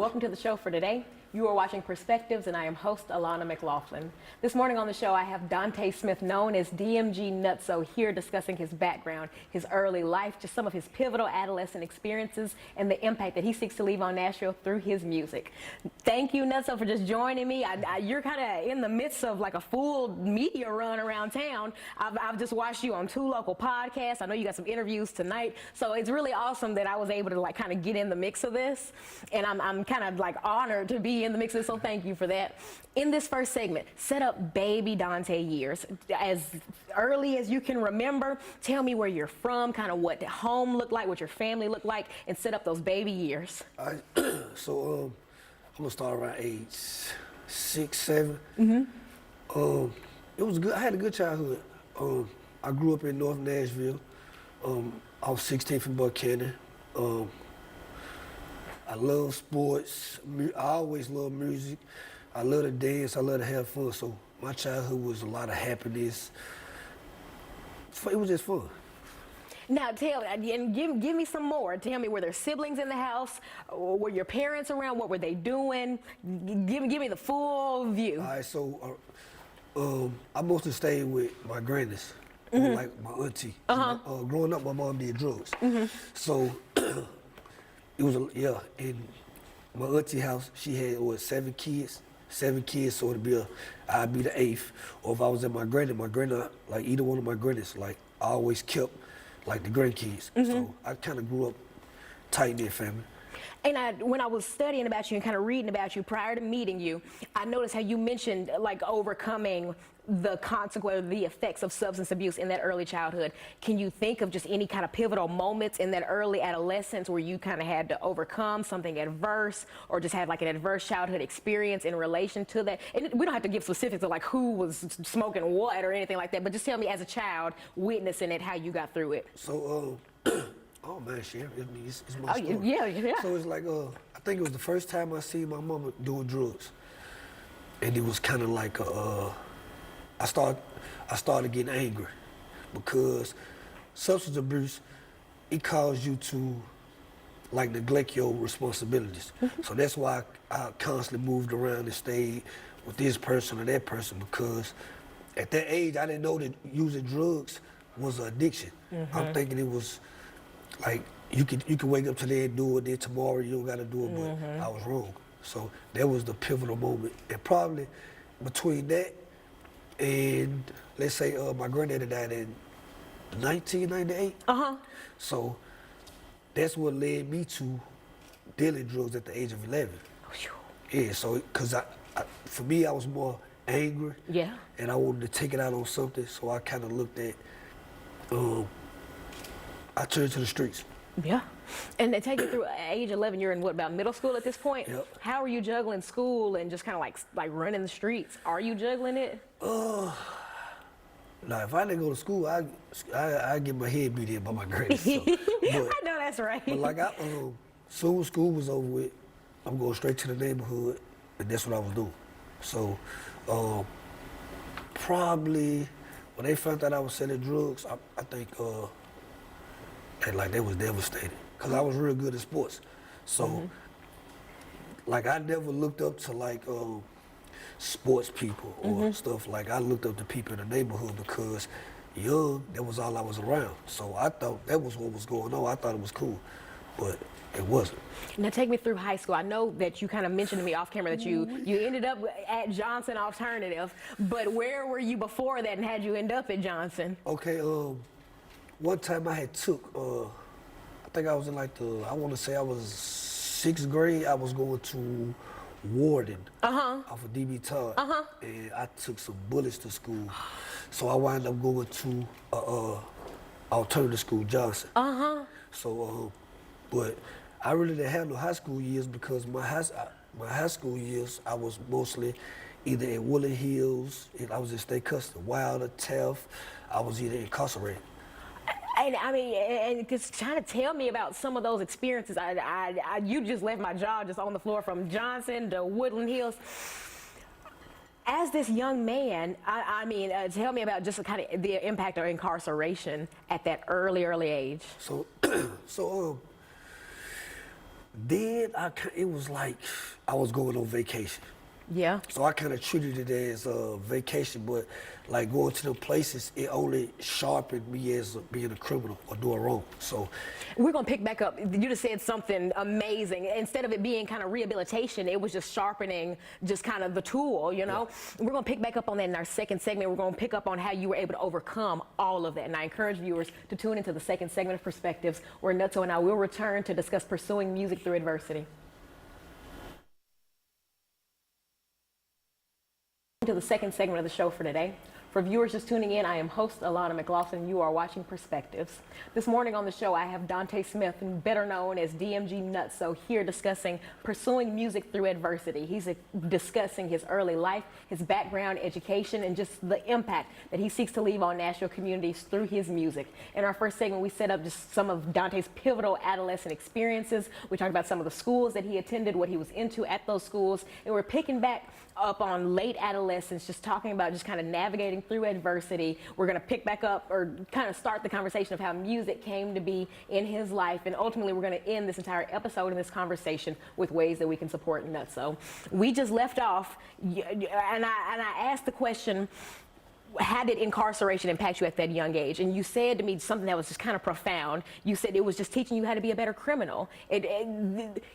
Welcome to the show for today. You are watching Perspectives, and I am host Alana McLaughlin. This morning on the show, I have Dante Smith, known as DMG Nutso, here discussing his background, his early life, just some of his pivotal adolescent experiences, and the impact that he seeks to leave on Nashville through his music. Thank you, Nutso, for just joining me. You're kind of in the midst of like a full media run around town. I've just watched you on 2 local podcasts. I know you got some interviews tonight, so it's really awesome that I was able to like kind of get in the mix of this, and I'm kind of like honored to be in the mix of this, so thank you for that. In this first segment, set up baby Dante years. As early as you can remember, tell me where you're from, kind of what home looked like, what your family looked like, and set up those baby years. So I'm gonna start around age 6, 7. It was good. I had a good childhood. I grew up in North Nashville. I was 16 from Buchanan. I love sports. I always love music. I love to dance. I love to have fun. So my childhood was a lot of happiness. It was just fun. Now tell me, and give me some more. Tell me, were there siblings in the house? Or were your parents around? What were they doing? Give me the full view. All right, so I mostly stayed with my grannies, like my auntie. Growing up, my mom did drugs. So it was, in my auntie house, she had, 7 kids? 7 kids, so I'd be the 8th. Or if I was at my granny, like either one of my grannies, like I always kept like the grandkids. So I kind of grew up tight-knit family. And when I was studying about you and kind of reading about you prior to meeting you, I noticed how you mentioned like overcoming the consequence, the effects of substance abuse in that early childhood. Can you think of just any kind of pivotal moments in that early adolescence where you kind of had to overcome something adverse, or just had like an adverse childhood experience in relation to that? And we don't have to give specifics of like who was smoking what or anything like that, but just tell me as a child witnessing it, how you got through it. So, oh man, Sharon, it's my story. Yeah. So it's like, I think it was the first time I seen my mama doing drugs. And it was kind of like, I started getting angry because substance abuse, it caused you to like neglect your responsibilities. So that's why I constantly moved around and stayed with this person or that person, because at that age, I didn't know that using drugs was an addiction. I'm thinking it was like you could wake up today and do it, then tomorrow you don't gotta do it, but I was wrong. So that was the pivotal moment. And probably between that and let's say my granddaddy died in 1998. So that's what led me to dealing drugs at the age of 11. Yeah, so cause for me I was more angry. Yeah. And I wanted to take it out on something, so I kind of looked at I turned to the streets. Yeah. And to take you through age 11, you're in what, about middle school at this point? Yep. How are you juggling school and just kind of like running the streets? Are you juggling it? Now, if I didn't go to school, I get my head beat in by my grades. So. I know that's right. But like soon as school was over with, I'm going straight to the neighborhood, and that's what I was doing. So probably when they found out I was selling drugs, I think they was devastated, because I was real good at sports. So like I never looked up to like sports people or stuff. Like I looked up to people in the neighborhood because young, that was all I was around. So I thought that was what was going on. I thought it was cool, but it wasn't. Now take me through high school. I know that you kind of mentioned to me off camera that you ended up at Johnson Alternative, but where were you before that and how'd you end up at Johnson? Okay, one time I had took, I think I was in like I want to say I was 6th grade. I was going to Warden off of DB Todd, and I took some bullets to school. So I wound up going to alternative school, Johnson. So, but I really didn't have no high school years, because my high school years I was mostly either in Woodland Hills, I was in state custody, Wilder, Taft. I was either incarcerated. And I mean, and just trying to tell me about some of those experiences. You just left my jaw just on the floor, from Johnson to Woodland Hills. As this young man, I mean, tell me about just kind of the impact of incarceration at that early age. So, Then it was like I was going on vacation. Yeah. So I kind of treated it as a vacation, but like going to the places, it only sharpened me as being a criminal or doing wrong. So We're going to pick back up. You just said something amazing. Instead of it being kind of rehabilitation, it was just sharpening just kind of the tool, you know? Yeah. We're going to pick back up on that in our second segment. We're going to pick up on how you were able to overcome all of that. And I encourage viewers to tune into the second segment of Perspectives, where Nutso and I will return to discuss pursuing music through adversity. To the second segment of the show for today. For viewers just tuning in, I am host Alana McLaughlin. You are watching Perspectives. This morning on the show, I have Dante Smith, better known as DMG Nutso, here discussing pursuing music through adversity. He's discussing his early life, his background, education, and just the impact that he seeks to leave on national communities through his music. In our first segment, we set up just some of Dante's pivotal adolescent experiences. We talked about some of the schools that he attended, what he was into at those schools, and we're picking back up on late adolescence, just talking about just kind of navigating through adversity. We're going to pick back up or kind of start the conversation of how music came to be in his life, and ultimately we're going to end this entire episode in this conversation with ways that we can support Nutso. We just left off, and I asked the question, how did incarceration impact you at that young age? And you said to me something that was just kind of profound. You said it was just teaching you how to be a better criminal.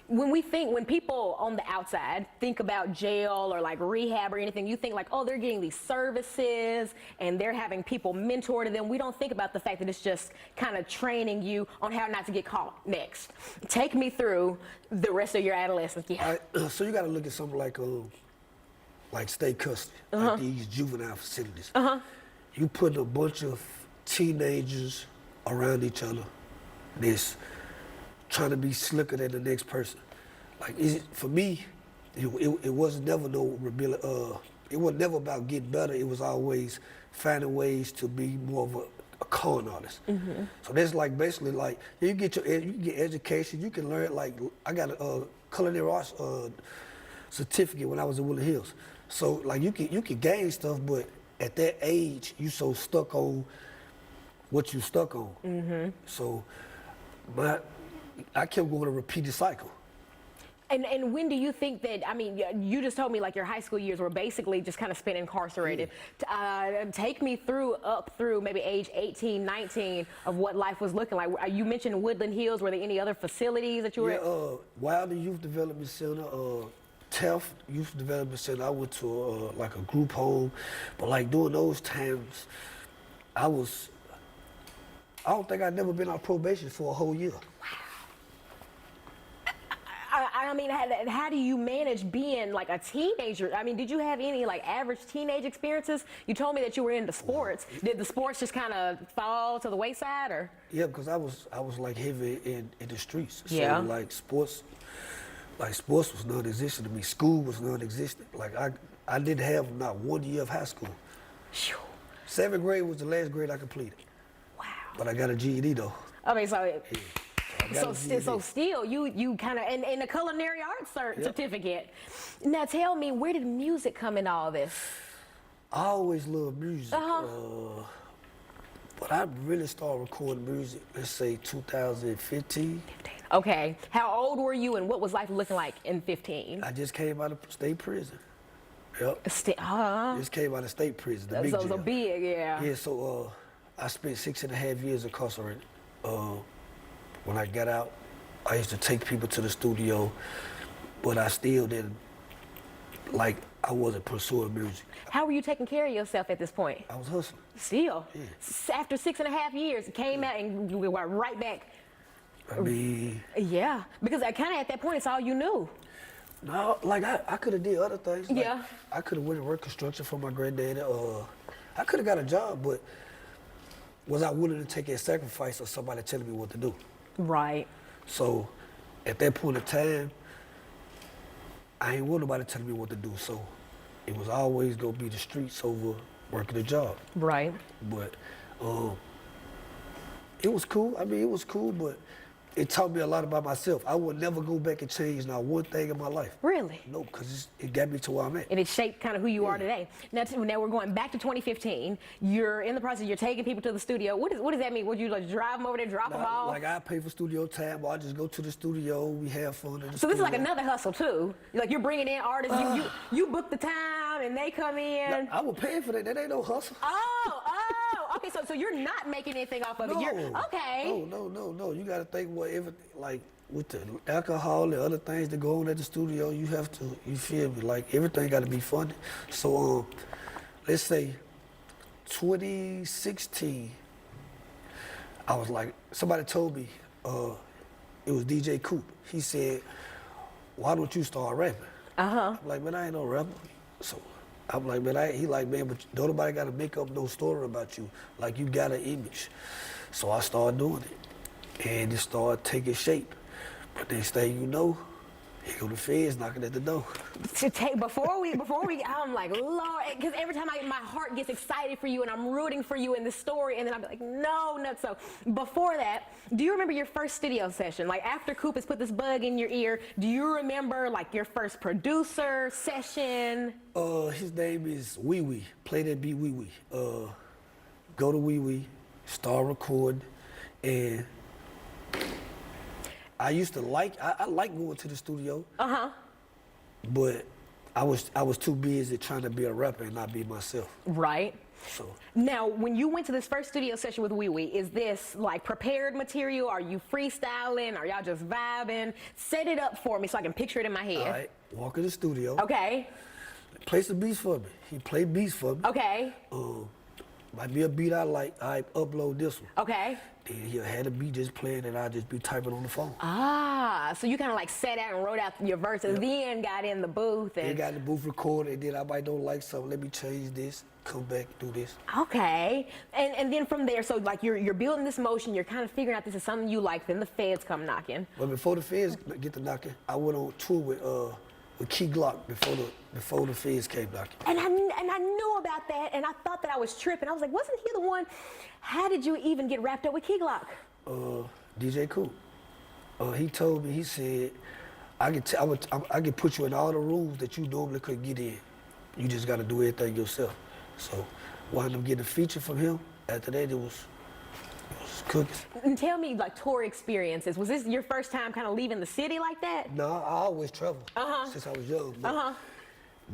When people on the outside think about jail or like rehab or anything, you think like, oh, they're getting these services and they're having people mentor to them. We don't think about the fact that it's just kind of training you on how not to get caught next. Take me through the rest of your adolescence. Yeah. So you got to look at something like state custody, like these juvenile facilities. You put a bunch of teenagers around each other that's trying to be slicker than the next person. Like, for me, it was never it was never about getting better. It was always finding ways to be more of a con artist. So that's like basically like you get education. You can learn, like I got a culinary arts certificate when I was in Woodland Hills. So like you can gain stuff, but at that age you so stuck on what you stuck on. So I kept going to repeat the cycle. And when do you think that, I mean, you just told me like your high school years were basically just kind of spent incarcerated. Take me up through maybe age 18, 19 of what life was looking like. You mentioned Woodland Hills. Were there any other facilities that you were at? Wilder Youth Development Center, Taft Youth Development Center. I went to like a group home, but like during those times, I don't think I'd never been on probation for a whole year. I mean, how do you manage being like a teenager? I mean, did you have any like average teenage experiences? You told me that you were into sports. Did the sports just kind of fall to the wayside, or? Yeah, because I was like heavy in the streets. Yeah. So like sports was non-existent to me. School was non-existent. Like I didn't have not 1 year of high school. Phew. 7th grade was the last grade I completed. Wow. But I got a GED though. I mean, so. Yeah. So still, you kind of, and a culinary arts certificate. Now tell me, where did music come in all this? I always loved music. But I really started recording music, let's say 2015. Okay. How old were you and what was life looking like in 15? I just came out of state prison. Yep. Just came out of state prison, the big jail. So big, yeah. Yeah, so I spent 6.5 years incarcerated. When I got out, I used to take people to the studio, but I still didn't, like, I wasn't pursuing music. How were you taking care of yourself at this point? I was hustling. Still? Yeah. After 6.5 years, it came out and you went right back. I mean... Yeah, because I kind of at that point, it's all you knew. No, like, I could have did other things. Like, yeah. I could have went to work construction for my granddaddy. I could have got a job, but was I willing to take a sacrifice of somebody telling me what to do? Right. So, at that point in time, I ain't want nobody telling me what to do. So, it was always gonna be the streets over working a job. Right. But it was cool. I mean, it was cool. But it taught me a lot about myself. I would never go back and change not one thing in my life. Really? No, because it got me to where I'm at. And it shaped kind of who you are today. Now we're going back to 2015. You're in the process, you're taking people to the studio. What does that mean? Would you like drive them over there, drop them off? Like I pay for studio time, or I just go to the studio, we have fun in the So this is like studio. another hustle too. Like you're bringing in artists, you book the time and they come in. I was paying for that. That ain't no hustle. Okay, so you're not making anything off of it. You're okay. No. You got to think what everything, like with the alcohol and other things that go on at the studio, you have to, you feel me? Like everything got to be funded. So let's say 2016, I was like, somebody told me, it was DJ Coop. He said, why don't you start rapping? I'm like, man, I ain't no rapper. So I'm like, man, he like, man, but don't nobody got to make up no story about you. Like, you got an image. So I started doing it. And it started taking shape. But next thing you know, here go the feds knocking at the door. Before we, I'm like, Lord, because every time my heart gets excited for you and I'm rooting for you in the story, and then I'm like, no, Nutso. Before that, do you remember your first studio session? Like after Coop has put this bug in your ear, do you remember like your first producer session? His name is Wee Wee. Play that beat Wee Wee. Go to Wee Wee, start recording, and I used to I like going to the studio. But I was too busy trying to be a rapper and not be myself. Right. So now, when you went to this first studio session with Wee Wee, is this like prepared material? Are you freestyling? Are y'all just vibing? Set it up for me so I can picture it in my head. all right, walk in the studio. Okay. Play some beats for me. He played beats for me. Okay. Might be a beat I like. I upload this one. Okay. Then he'll have the beat just playing and I'll just be typing on the phone. So you kind of like sat out and wrote out your verses, then got in the booth and. Then got in the booth recorded, and then I might don't like something. Let me change this. Come back, do this. Okay. And then from there, so like you're building this motion, you're kind of figuring out this is something you like. Then the feds come knocking. But before the feds get to knocking, I went on tour with Key Glock before the feds came knocking. And I knew about that, and I thought that I was tripping. I was like, wasn't he the one? How did you even get wrapped up with Key Glock? DJ Coop. He told me, he said, I could put you in all the rooms that you normally couldn't get in. You just got to do everything yourself. So, wound up getting a feature from him. After that, it was cookies. And tell me, like, tour experiences. Was this your first time kind of leaving the city like that? No, I always traveled since I was young. But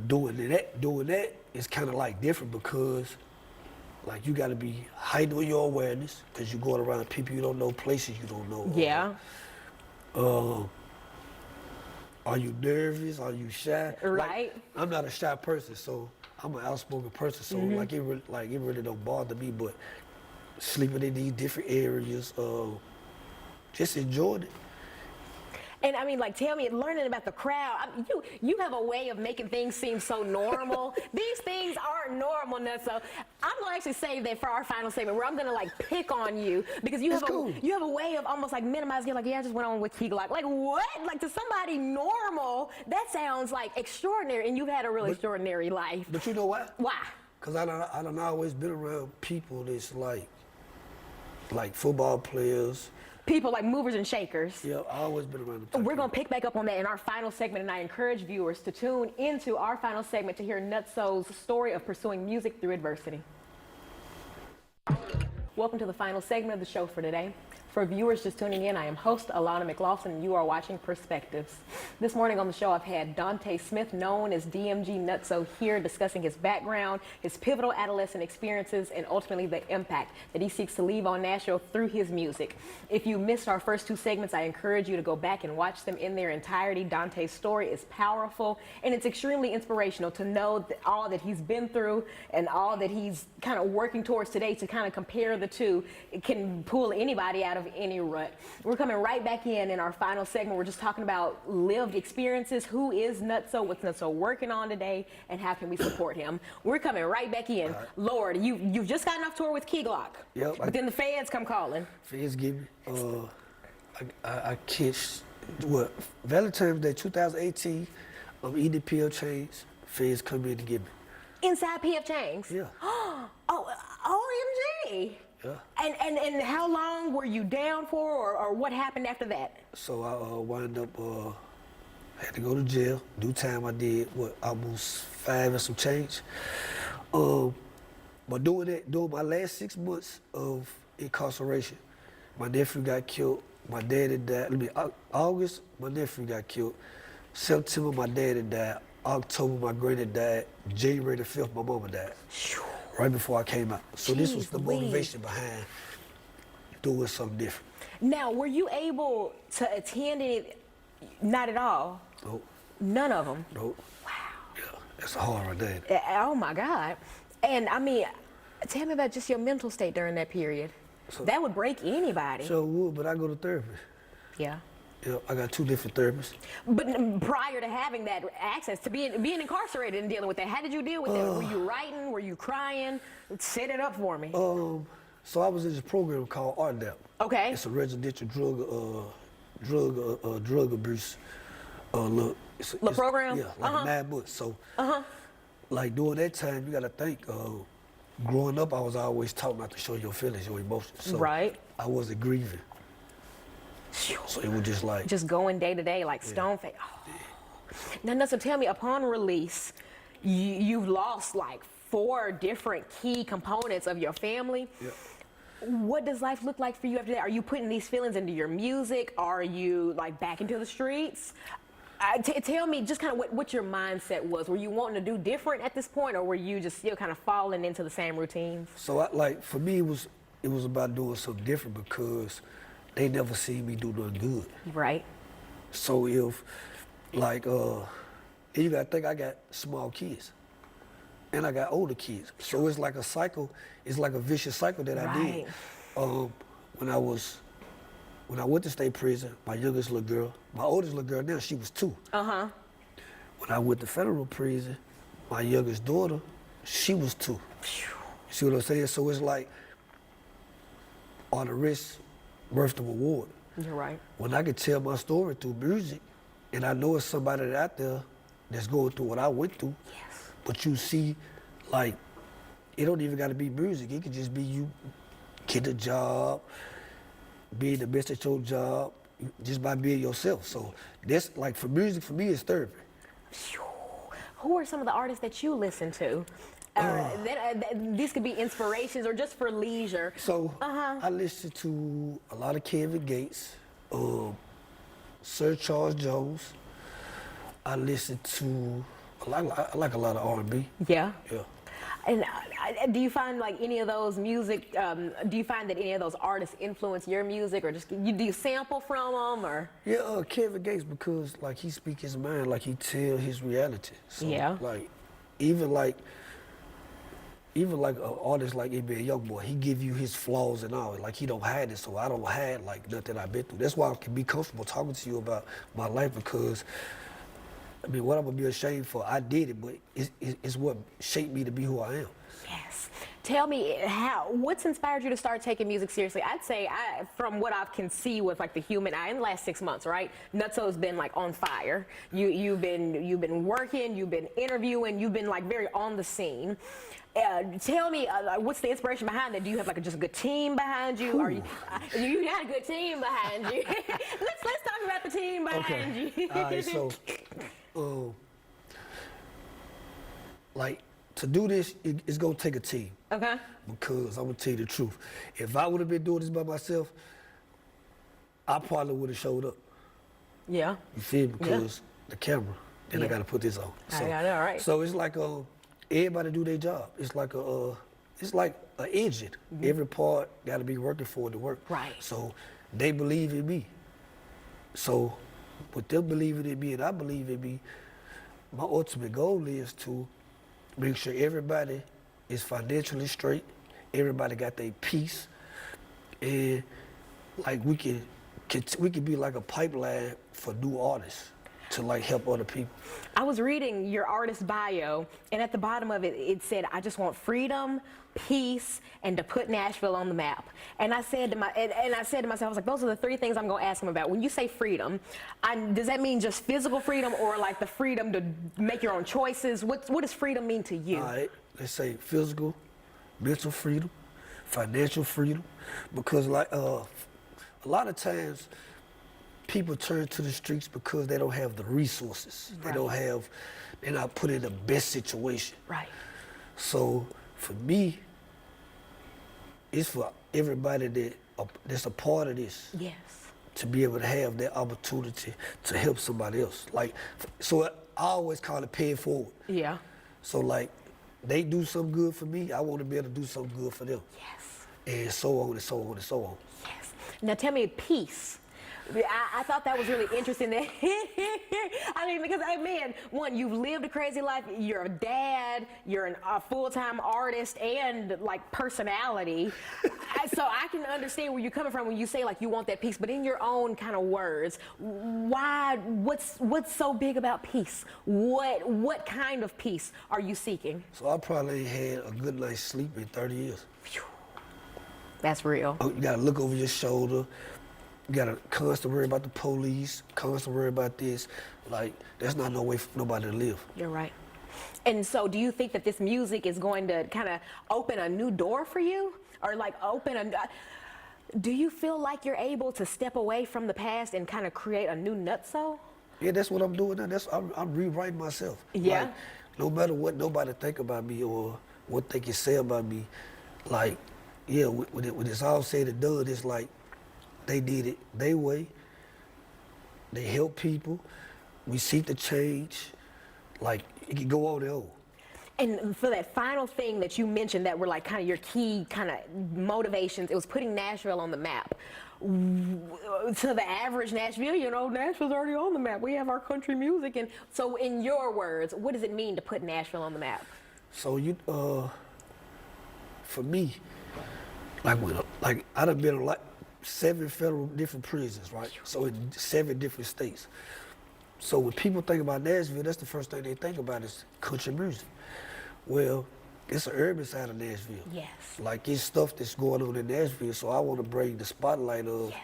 doing that is kind of like different because, like, you got to be heightening your awareness because you're going around people you don't know, places you don't know. Yeah. Are you nervous? Are you shy? Right. Like, I'm not a shy person, so I'm an outspoken person. So it really don't bother me. But sleeping in these different areas, just enjoying it. And I mean, like, tell me, learning about the crowd, I mean, you have a way of making things seem so normal. These things aren't normal, Nutso. I'm gonna actually save that for our final segment where I'm gonna like pick on you because you have a way of almost like minimizing. You're like, yeah, I just went on with Key Glock. Like what? Like to somebody normal, that sounds like extraordinary, and you've had a really extraordinary life. But you know why? Why? Because I done always been around people that's like football players. People like movers and shakers. Yeah, I always been around them. We're going to pick back up on that in our final segment, and I encourage viewers to tune into our final segment to hear Nutso's story of pursuing music through adversity. Welcome to the final segment of the show for today. For viewers just tuning in, I am host Alana McLaughlin, and you are watching Perspectives. This morning on the show, I've had Dante Smith, known as DMG Nutso, here discussing his background, his pivotal adolescent experiences, and ultimately the impact that he seeks to leave on Nashville through his music. If you missed our first two segments, I encourage you to go back and watch them in their entirety. Dante's story is powerful, and it's extremely inspirational to know that all that he's been through and all that he's kind of working towards today. To kind of compare the two, it can pull anybody out of any rut. We're coming right back in our final segment. We're just talking about lived experiences. Who is Nutso? What's Nutso working on today? And how can we support him? We're coming right back in. Right. Lord, you've just gotten off tour with Key Glock. Yep. But then the feds come calling. Feds give me. I kissed Valentine's Day 2018. I'm eating pill chains. Feds come in to get me. Inside PF Chang's? Yeah. Oh, OMG. Yeah. And how long were you down for, or what happened after that? So I wound up, had to go to jail. Due time I did, almost 5 and some change. But during my last 6 months of incarceration, my nephew got killed. My daddy died. August, my nephew got killed. September, my daddy died. October, my granny died. January the 5th, my mama died. Right before I came out. So this was the motivation behind doing something different. Now, were you able to attend any? Not at all. Nope. None of them. Nope. Wow. Yeah, that's a hard day. Oh my God. And I mean, tell me about just your mental state during that period. That would break anybody. So it would, but I go to therapy. Yeah. Yeah, I got 2 different therapists. But prior to having that access to being incarcerated and dealing with that, how did you deal with that? Were you writing? Were you crying? Set it up for me. So I was in this program called RDAP. Okay. It's a residential drug abuse. It's program? Yeah, like 9 months. So, like during that time, you got to think. Growing up, I was always taught not to show your feelings, your emotions. So Right. I wasn't grieving. So it was just like just going day to day, like stone face. Oh. Now, Nutso, tell me, upon release, you've lost like 4 different key components of your family. Yeah. What does life look like for you after that? Are you putting these feelings into your music? Are you like back into the streets? Tell me just kind of what your mindset was. Were you wanting to do different at this point, or were you just still kind of falling into the same routines? So for me, it was about doing something different because they never seen me do nothing good. Right. So if, like, and you gotta think I got small kids, and I got older kids. So it's like a cycle. It's like a vicious cycle that I did. When I went to state prison, my youngest little girl, my oldest little girl now, she was 2. When I went to federal prison, my youngest daughter, she was 2. You see what I'm saying? So it's like, are the risks worth the reward? You're right. When I can tell my story through music, and I know it's somebody out there that's going through what I went through, but you see, like, it don't even gotta be music. It could just be you get a job, being the best at your job, just by being yourself. So that's like, for music, for me, it's therapy. Who are some of the artists that you listen to? These could be inspirations or just for leisure. So I listen to a lot of Kevin Gates, Sir Charles Jones. I listen to I like a lot of R&B. Yeah. Yeah. And do you find like any of those music? Do you find that any of those artists influence your music, or just do you sample from them, or? Yeah, Kevin Gates, because like he speak his mind, like he tell his reality. So, yeah. Like even like an artist like NBA Youngboy, he give you his flaws and all. Like he don't hide it, so I don't hide like nothing I've been through. That's why I can be comfortable talking to you about my life, because I mean, what I'm gonna be ashamed for, I did it, but it's what shaped me to be who I am. Yes. Tell me, what's inspired you to start taking music seriously? I'd say, from what I can see with like the human eye in the last 6 months, right? Nutso's been like on fire. You've been working, you've been interviewing, you've been like very on the scene. Tell me, what's the inspiration behind that? Do you have like just a good team behind you? Are you got a good team behind you? let's talk about the team behind you. All right, so. Like, to do this, it's gonna take a team. Okay. Because I'm gonna tell you the truth. If I would have been doing this by myself, I probably would have showed up. Yeah. You feel me? Because the camera, then I gotta put this on. So, I got it, all right. So it's like everybody do their job. It's like an engine. Every part gotta be working for it to work. Right. So they believe in me. So with them believing in me and I believe in me, my ultimate goal is to make sure everybody is financially straight, everybody got their peace, and like we can be like a pipeline for new artists to like help other people. I was reading your artist bio, and at the bottom of it, it said, "I just want freedom, peace, and to put Nashville on the map." And I said to myself, I was like, those are the 3 things I'm gonna ask him about. When you say freedom, does that mean just physical freedom, or like the freedom to make your own choices? What does freedom mean to you? All right, let's say physical, mental freedom, financial freedom, because like a lot of times people turn to the streets because they don't have the resources. Right. They're not put in the best situation. Right. So for me, it's for everybody that's a part of this. Yes. To be able to have that opportunity to help somebody else. Like, so I always call it paying forward. Yeah. So like, they do something good for me, I want to be able to do something good for them. Yes. And so on and so on and so on. Yes. Now tell me, peace. I thought that was really interesting. That I mean, because man, one, you've lived a crazy life. You're a dad. You're a full-time artist and like personality. So I can understand where you're coming from when you say like you want that peace. But in your own kind of words, why? What's so big about peace? What kind of peace are you seeking? So I probably had a good night's sleep in 30 years. Phew. That's real. You gotta look over your shoulder. You gotta constantly worry about the police, constantly worry about this. Like, that's not no way for nobody to live. You're right. And so do you think that this music is going to kind of open a new door for you? Or like do you feel like you're able to step away from the past and kind of create a new Nutso? Yeah, that's what I'm doing now. I'm rewriting myself. Yeah. Like, no matter what nobody think about me or what they can say about me, like, yeah, when it's all said and done, it's like, they did it their way. They help people. We seek the change. Like, it can go on and on. And for that final thing that you mentioned that were like kind of your key kind of motivations, it was putting Nashville on the map. To the average Nashville, Nashville's already on the map. We have our country music. And so in your words, what does it mean to put Nashville on the map? So for me, like I done been like 7 federal different prisons, right? So in 7 different states. So when people think about Nashville, that's the first thing they think about is country music. Well, it's an urban side of Nashville. Yes. Like, it's stuff that's going on in Nashville, so I want to bring the spotlight of, Yes.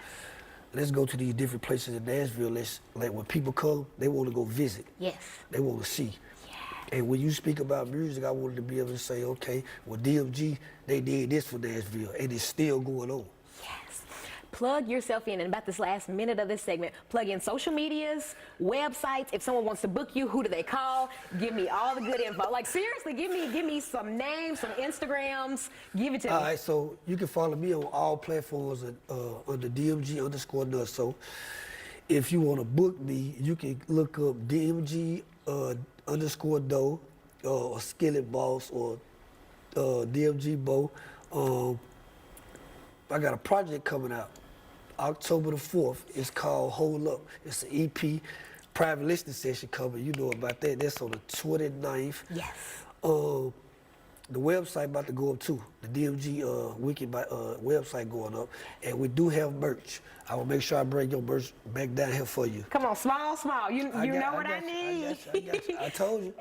Let's go to these different places in Nashville. Like when people come, they want to go visit. Yes. They want to see. Yes. And when you speak about music, I wanted to be able to say, okay, well, DMG, they did this for Nashville, and it's still going on. Yes. Plug yourself in about this last minute of this segment. Plug in social medias, websites. If someone wants to book you, who do they call? Give me all the good info. Like, seriously, give me some names, some Instagrams. Give it to me. All right, so you can follow me on all platforms under DMG_Nutso. If you want to book me, you can look up DMG _Doe or Skillet Boss or DMG Bo. I got a project coming out October the 4th. It's called Hold Up. It's an EP, private listening session coming. You know about that. That's on the 29th. Yes. The website about to go up too. The DMG Wiki website going up. And we do have merch. I will make sure I bring your merch back down here for you. Come on, small. You know what I need. I got you. I told you.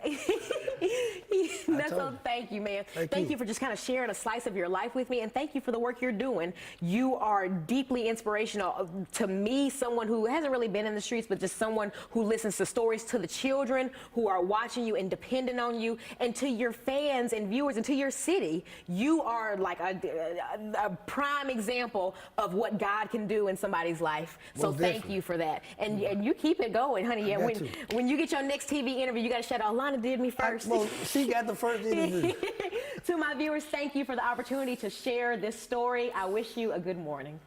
Nutso, thank you, man. Thank you for just kind of sharing a slice of your life with me, and thank you for the work you're doing. You are deeply inspirational to me, someone who hasn't really been in the streets, but just someone who listens to stories, to the children who are watching you and depending on you, and to your fans and viewers and to your city. You are like a prime example of what God can do in somebody's life. So thank you for that. And you keep it going, honey. Yeah, when you get your next TV interview, you got to shout out, Alana did me first. Well, she got the first interview. To my viewers, thank you for the opportunity to share this story. I wish you a good morning.